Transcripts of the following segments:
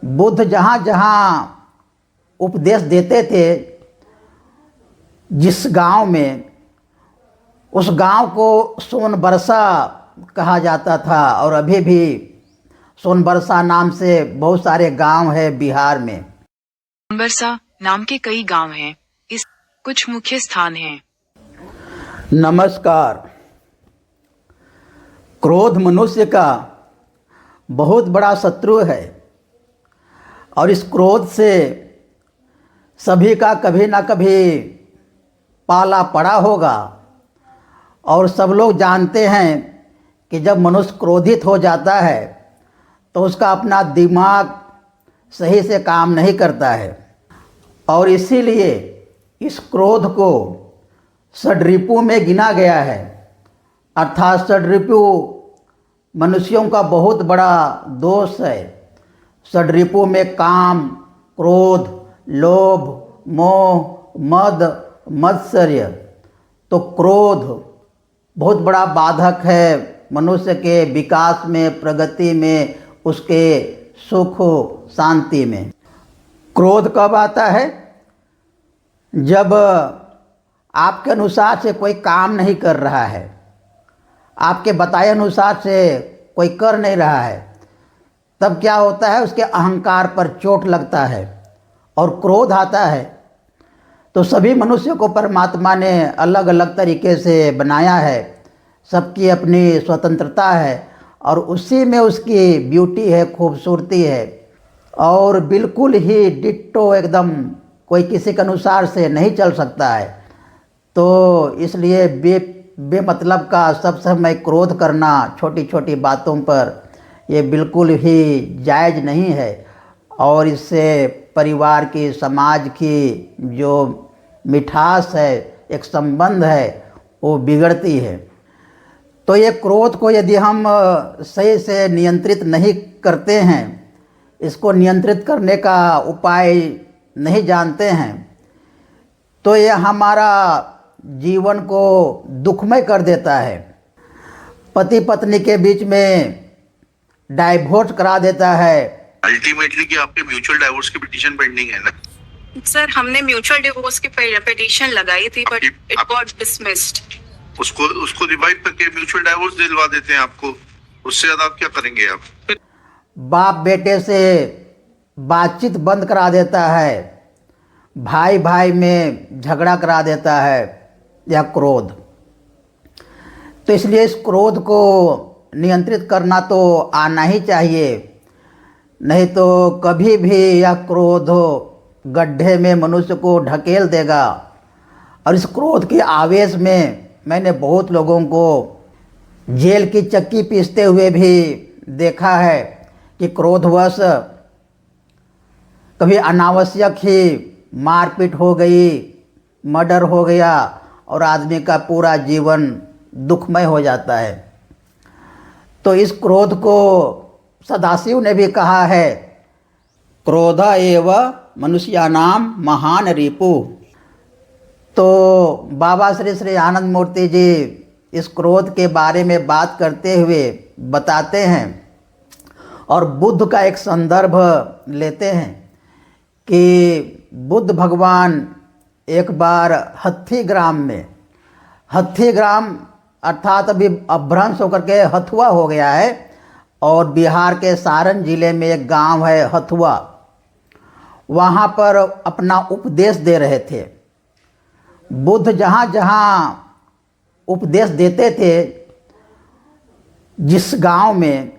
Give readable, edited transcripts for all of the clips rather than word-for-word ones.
बुद्ध जहाँ जहाँ उपदेश देते थे, जिस गांव में, उस गांव को सोनबरसा कहा जाता था। और अभी भी सोनबरसा नाम से बहुत सारे गांव हैं बिहार में। सोनबरसा नाम के कई गांव हैं। इस कुछ मुख्य स्थान हैं। नमस्कार। क्रोध मनुष्य का बहुत बड़ा शत्रु है और इस क्रोध से सभी का कभी ना कभी पाला पड़ा होगा। और सब लोग जानते हैं कि जब मनुष्य क्रोधित हो जाता है तो उसका अपना दिमाग सही से काम नहीं करता है। और इसीलिए इस क्रोध को षड्रिपु में गिना गया है। अर्थात षड्रिपु मनुष्यों का बहुत बड़ा दोष है। षड्रिपु में काम, क्रोध, लोभ, मोह, मद, मत्सर्य। तो क्रोध बहुत बड़ा बाधक है मनुष्य के विकास में, प्रगति में, उसके सुख शांति में। क्रोध कब आता है? जब आपके अनुसार से कोई काम नहीं कर रहा है, आपके बताए अनुसार से कोई कर नहीं रहा है, तब क्या होता है? उसके अहंकार पर चोट लगता है और क्रोध आता है। तो सभी मनुष्यों को परमात्मा ने अलग अलग तरीके से बनाया है। सबकी अपनी स्वतंत्रता है और उसी में उसकी ब्यूटी है, खूबसूरती है। और बिल्कुल ही डिट्टो एकदम कोई किसी के अनुसार से नहीं चल सकता है। तो इसलिए बेमतलब का सब समय क्रोध करना छोटी छोटी बातों पर, ये बिल्कुल ही जायज़ नहीं है। और इससे परिवार की, समाज की जो मिठास है, एक संबंध है, वो बिगड़ती है। तो ये क्रोध को यदि हम सही से नियंत्रित नहीं करते हैं, इसको नियंत्रित करने का उपाय नहीं जानते हैं, तो ये हमारा जीवन को दुखमय कर देता है। पति पत्नी के बीच में डाइवोर्स करा देता है। अल्टीमेटली कि आपके म्यूचुअल डाइवोर्स की पिटीशन पेंडिंग है ना? सर, हमने म्यूचुअल डिवोर्स की पिटीशन लगाई थी बट इट गॉट डिसमिस्ड। उसको रिवाइव करके म्यूचुअल डाइवोर्स दिलवा देते हैं आपको। उससे ज्यादा आप क्या करेंगे? आप बाप बेटे से बातचीत बंद करा देता है, भाई भाई में झगड़ा करा देता है, यह क्रोध। तो इसलिए इस क्रोध को नियंत्रित करना तो आना ही चाहिए, नहीं तो कभी भी यह क्रोध गड्ढे में मनुष्य को ढकेल देगा। और इस क्रोध के आवेश में मैंने बहुत लोगों को जेल की चक्की पीसते हुए भी देखा है कि क्रोधवश कभी अनावश्यक ही मारपीट हो गई, मर्डर हो गया और आदमी का पूरा जीवन दुखमय हो जाता है। तो इस क्रोध को सदाशिव ने भी कहा है, क्रोध एव मनुष्यानाम महान रिपु। तो बाबा श्री श्री आनंद मूर्ति जी इस क्रोध के बारे में बात करते हुए बताते हैं और बुद्ध का एक संदर्भ लेते हैं कि बुद्ध भगवान एक बार हत्थीग्राम में, हत्थीग्राम अर्थात अभी अपभ्रंश होकर के हथुआ हो गया है, और बिहार के सारण जिले में एक गांव है हथुआ, वहाँ पर अपना उपदेश दे रहे थे। बुद्ध जहाँ जहाँ उपदेश देते थे, जिस गांव में,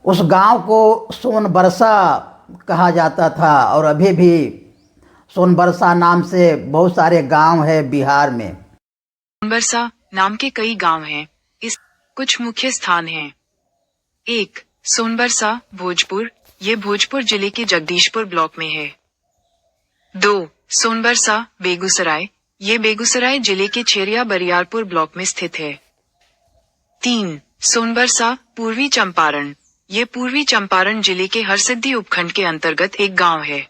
उस गांव को सोनबरसा कहा जाता था। और अभी भी सोनबरसा नाम से बहुत सारे गांव हैं बिहार में। सोनबरसा नाम के कई गांव हैं। इस कुछ मुख्य स्थान हैं। 1. सोनबरसा, भोजपुर। ये भोजपुर जिले के जगदीशपुर ब्लॉक में है। 2. सोनबरसा, बेगूसराय। ये बेगूसराय जिले के चेरिया बरियारपुर ब्लॉक में स्थित है। 3. सोनबरसा, पूर्वी चंपारण। ये पूर्वी चंपारण जिले के हरसिद्धि उपखंड के अंतर्गत एक गांव है।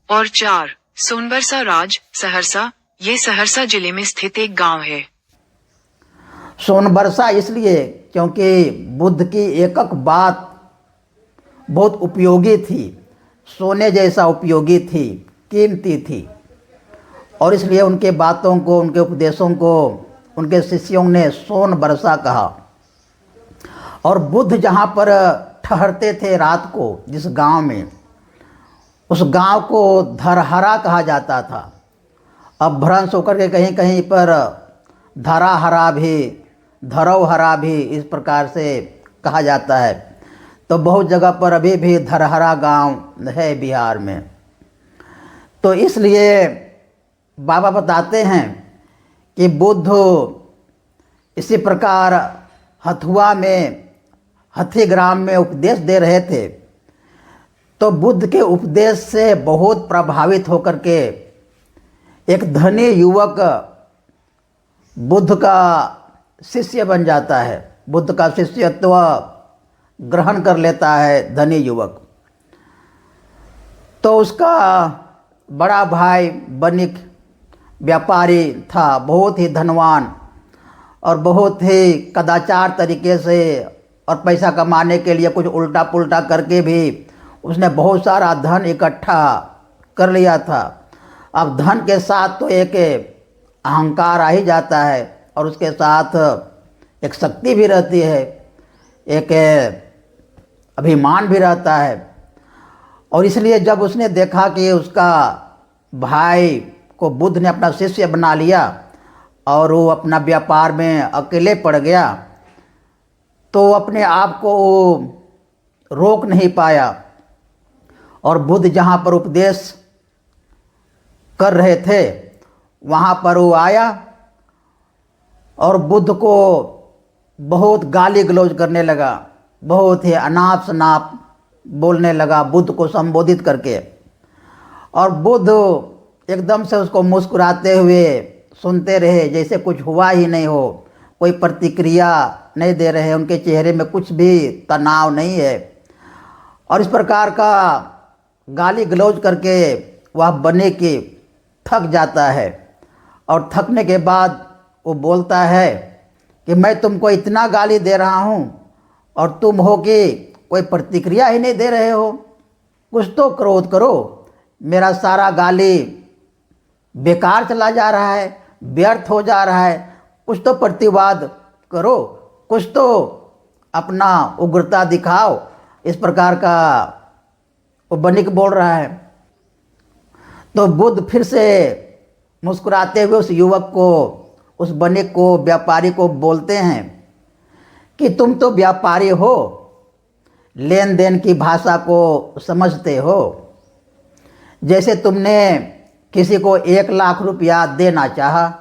और 4. सोनबरसा राज, सहरसा। ये सहरसा जिले में स्थित एक गांव है। सोनबरसा इसलिए क्योंकि बुद्ध की एकक बात बहुत उपयोगी थी, सोने जैसा उपयोगी थी, कीमती थी। और इसलिए उनके बातों को, उनके उपदेशों को उनके शिष्यों ने सोन बरसा कहा। और बुद्ध जहाँ पर ठहरते थे रात को, जिस गांव में, उस गांव को धरहरा कहा जाता था। अब भ्रंश होकर के कहीं कहीं पर धराहरा भी, धरोहरा भी इस प्रकार से कहा जाता है। तो बहुत जगह पर अभी भी धरहरा गांव है बिहार में। तो इसलिए बाबा बताते हैं कि बुद्ध इसी प्रकार हथुआ में, हथीग्राम में उपदेश दे रहे थे। तो बुद्ध के उपदेश से बहुत प्रभावित होकर के एक धनी युवक बुद्ध का शिष्य बन जाता है, बुद्ध का शिष्यत्व ग्रहण कर लेता है धनी युवक। तो उसका बड़ा भाई बनिक व्यापारी था, बहुत ही धनवान और बहुत ही कदाचार तरीके से, और पैसा कमाने के लिए कुछ उल्टा पुल्टा करके भी उसने बहुत सारा धन इकट्ठा कर लिया था। अब धन के साथ तो एक अहंकार आ ही जाता है, और उसके साथ एक शक्ति भी रहती है, एक अभिमान भी रहता है। और इसलिए जब उसने देखा कि उसका भाई को बुद्ध ने अपना शिष्य बना लिया और वो अपना व्यापार में अकेले पड़ गया, तो अपने आप को रोक नहीं पाया। और बुद्ध जहाँ पर उपदेश कर रहे थे वहाँ पर वो आया और बुद्ध को बहुत गाली गलौज करने लगा, बहुत ही अनाप शनाप बोलने लगा बुद्ध को संबोधित करके। और बुद्ध एकदम से उसको मुस्कुराते हुए सुनते रहे, जैसे कुछ हुआ ही नहीं हो, कोई प्रतिक्रिया नहीं दे रहे, उनके चेहरे में कुछ भी तनाव नहीं है। और इस प्रकार का गाली गलौज करके वह बने कि थक जाता है, और थकने के बाद वो बोलता है कि मैं तुमको इतना गाली दे रहा हूँ और तुम हो कि कोई प्रतिक्रिया ही नहीं दे रहे हो। कुछ तो क्रोध करो, मेरा सारा गाली बेकार चला जा रहा है, व्यर्थ हो जा रहा है। कुछ तो प्रतिवाद करो, कुछ तो अपना उग्रता दिखाओ। इस प्रकार का वो बनिक बोल रहा है। तो बुद्ध फिर से मुस्कुराते हुए उस युवक को, उस बनिक को, व्यापारी को बोलते हैं कि तुम तो व्यापारी हो, लेन देन की भाषा को समझते हो। जैसे तुमने किसी को 1 लाख रुपया देना चाहा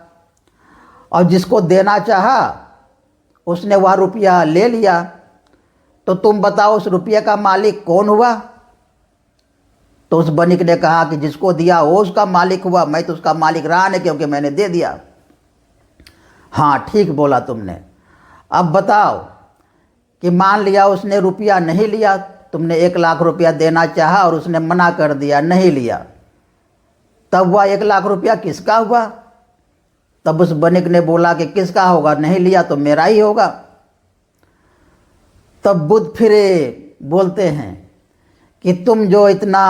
और जिसको देना चाहा उसने वह रुपया ले लिया, तो तुम बताओ उस रुपये का मालिक कौन हुआ? तो उस बनिक ने कहा कि जिसको दिया वो उसका मालिक हुआ, मैं तो उसका मालिक रहा नहीं क्योंकि मैंने दे दिया। हाँ, ठीक बोला तुमने। अब बताओ कि मान लिया उसने रुपया नहीं लिया, तुमने 1 लाख रुपया देना चाहा और उसने मना कर दिया, नहीं लिया, तब वह 1 लाख रुपया किसका हुआ? तब उस बनिक ने बोला कि किसका होगा, नहीं लिया तो मेरा ही होगा। तब बुद्ध फिर बोलते हैं कि तुम जो इतना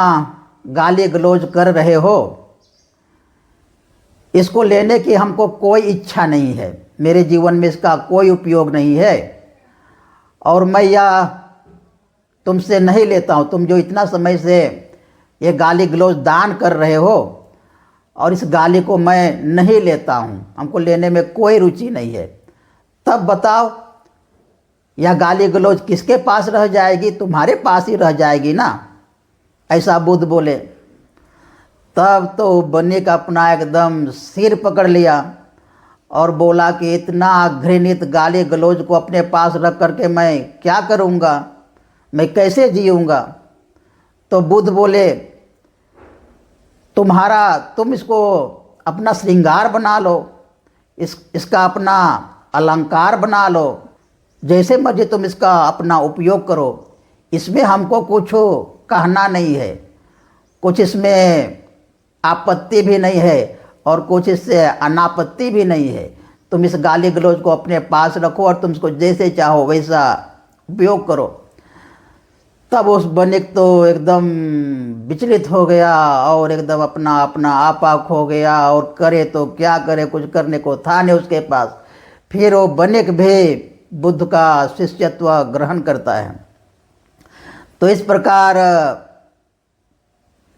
गाली गलौज कर रहे हो, इसको लेने की हमको कोई इच्छा नहीं है, मेरे जीवन में इसका कोई उपयोग नहीं है, और मैं यह तुमसे नहीं लेता हूँ। तुम जो इतना समय से ये गाली गलौज दान कर रहे हो, और इस गाली को मैं नहीं लेता हूँ, हमको लेने में कोई रुचि नहीं है। तब बताओ यह गाली गलौज किसके पास रह जाएगी? तुम्हारे पास ही रह जाएगी ना। ऐसा बुद्ध बोले। तब तो बनिक अपना एकदम सिर पकड़ लिया और बोला कि इतना घृणित गाली गलौज को अपने पास रख करके मैं क्या करूँगा, मैं कैसे जीऊँगा? तो बुद्ध बोले तुम इसको अपना श्रृंगार बना लो, इसका अपना अलंकार बना लो, जैसे मर्जी तुम इसका अपना उपयोग करो, इसमें हमको कुछ कहना नहीं है, कुछ इसमें आपत्ति भी नहीं है और कुछ इससे अनापत्ति भी नहीं है। तुम इस गाली गलौज को अपने पास रखो और तुम इसको जैसे चाहो वैसा उपयोग करो। तब उस वणिक तो एकदम विचलित हो गया और एकदम अपना अपना आपा खो गया, और करे तो क्या करे, कुछ करने को था नहीं उसके पास। फिर वो वणिक भी बुद्ध का शिष्यत्व ग्रहण करता है। तो इस प्रकार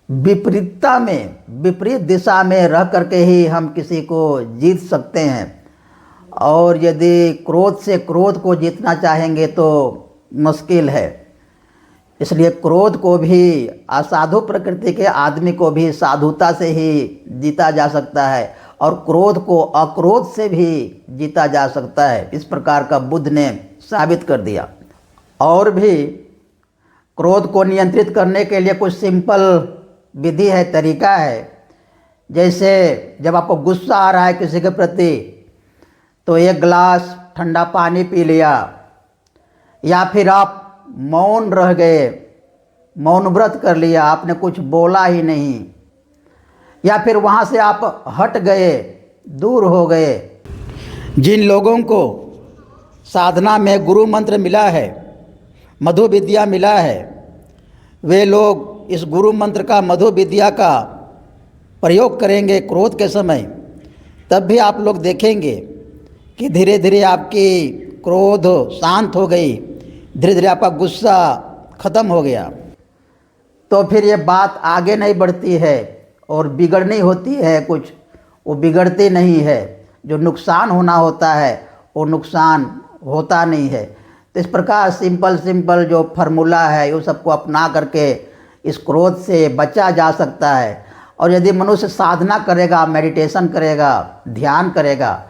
विपरीतता में, विपरीत दिशा में रह करके ही हम किसी को जीत सकते हैं। और यदि क्रोध से क्रोध को जीतना चाहेंगे तो मुश्किल है। इसलिए क्रोध को भी, असाधु प्रकृति के आदमी को भी साधुता से ही जीता जा सकता है, और क्रोध को अक्रोध से भी जीता जा सकता है। इस प्रकार का बुद्ध ने साबित कर दिया। और भी क्रोध को नियंत्रित करने के लिए कुछ सिंपल विधि है, तरीका है। जैसे जब आपको गुस्सा आ रहा है किसी के प्रति, तो एक गिलास ठंडा पानी पी लिया, या फिर आप मौन रह गए, मौन व्रत कर लिया, आपने कुछ बोला ही नहीं, या फिर वहाँ से आप हट गए, दूर हो गए। जिन लोगों को साधना में गुरु मंत्र मिला है, मधु विद्या मिला है, वे लोग इस गुरु मंत्र का, मधु विद्या का प्रयोग करेंगे क्रोध के समय, तब भी आप लोग देखेंगे कि धीरे धीरे आपकी क्रोध शांत हो गई, धीरे धीरे आपका गुस्सा ख़त्म हो गया। तो फिर ये बात आगे नहीं बढ़ती है और बिगड़नी होती है कुछ, वो बिगड़ती नहीं है। जो नुकसान होना होता है वो नुकसान होता नहीं है। तो इस प्रकार सिंपल जो फार्मूला है, वो सबको अपना करके इस क्रोध से बचा जा सकता है। और यदि मनुष्य साधना करेगा, मेडिटेशन करेगा, ध्यान करेगा,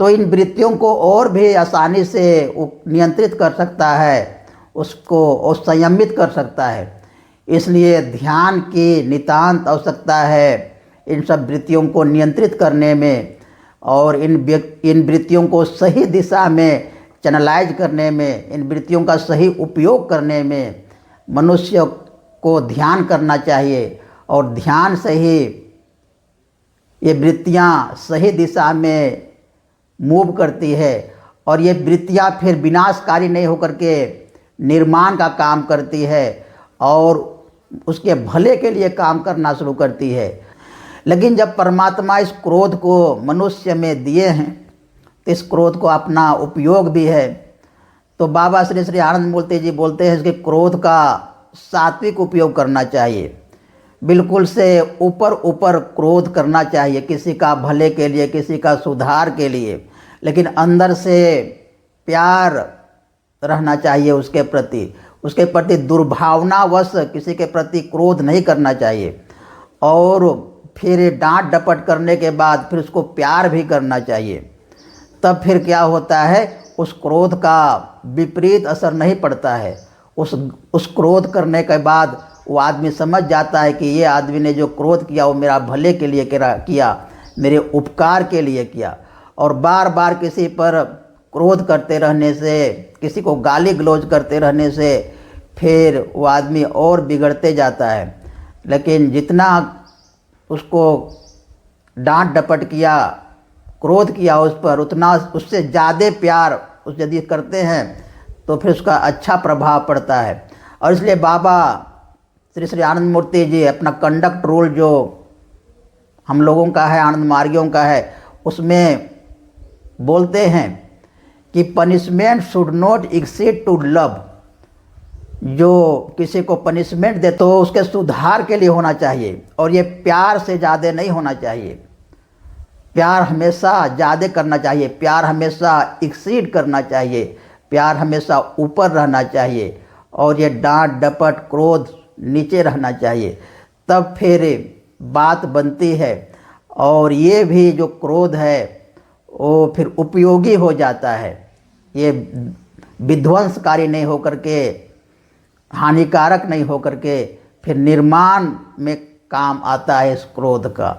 तो इन वृत्तियों को और भी आसानी से नियंत्रित कर सकता है, उसको संयमित कर सकता है। इसलिए ध्यान की नितांत आवश्यकता है इन सब वृत्तियों को नियंत्रित करने में, और इन वृत्तियों को सही दिशा में चैनलाइज करने में, इन वृत्तियों का सही उपयोग करने में मनुष्य को ध्यान करना चाहिए। और ध्यान से ही ये वृत्तियाँ सही दिशा में मूव करती है, और ये वृत्तियाँ फिर विनाशकारी नहीं होकर के निर्माण का काम करती है और उसके भले के लिए काम करना शुरू करती है। लेकिन जब परमात्मा इस क्रोध को मनुष्य में दिए हैं, तो इस क्रोध को अपना उपयोग भी है। तो बाबा श्री श्री आनंद मूर्ति जी बोलते हैं कि क्रोध का सात्विक उपयोग करना चाहिए, बिल्कुल से ऊपर क्रोध करना चाहिए, किसी का भले के लिए, किसी का सुधार के लिए, लेकिन अंदर से प्यार रहना चाहिए उसके प्रति दुर्भावनावश किसी के प्रति क्रोध नहीं करना चाहिए। और फिर डांट डपट करने के बाद फिर उसको प्यार भी करना चाहिए। तब फिर क्या होता है, उस क्रोध का विपरीत असर नहीं पड़ता है। उस क्रोध करने के बाद वो आदमी समझ जाता है कि ये आदमी ने जो क्रोध किया वो मेरा भले के लिए किया, मेरे उपकार के लिए किया। और बार बार किसी पर क्रोध करते रहने से, किसी को गाली गलौज करते रहने से फिर वो आदमी और बिगड़ते जाता है। लेकिन जितना उसको डांट डपट किया, क्रोध किया उस पर, उतना उससे ज़्यादा प्यार उस यदि करते हैं तो फिर उसका अच्छा प्रभाव पड़ता है। और इसलिए बाबा श्री श्री आनंद मूर्ति जी अपना कंडक्ट रूल जो हम लोगों का है, आनंद मार्गियों का है, उसमें बोलते हैं कि punishment should not exceed to love. जो किसी को पनिशमेंट दे तो उसके सुधार के लिए होना चाहिए, और ये प्यार से ज़्यादा नहीं होना चाहिए। प्यार हमेशा ज़्यादा करना चाहिए, प्यार हमेशा एक्सीड करना चाहिए, प्यार हमेशा ऊपर रहना चाहिए, और ये डांट डपट क्रोध नीचे रहना चाहिए। तब फिर बात बनती है, और ये भी जो क्रोध है वो फिर उपयोगी हो जाता है। ये विध्वंसकारी नहीं होकर के, हानिकारक नहीं होकर के फिर निर्माण में काम आता है इस क्रोध का।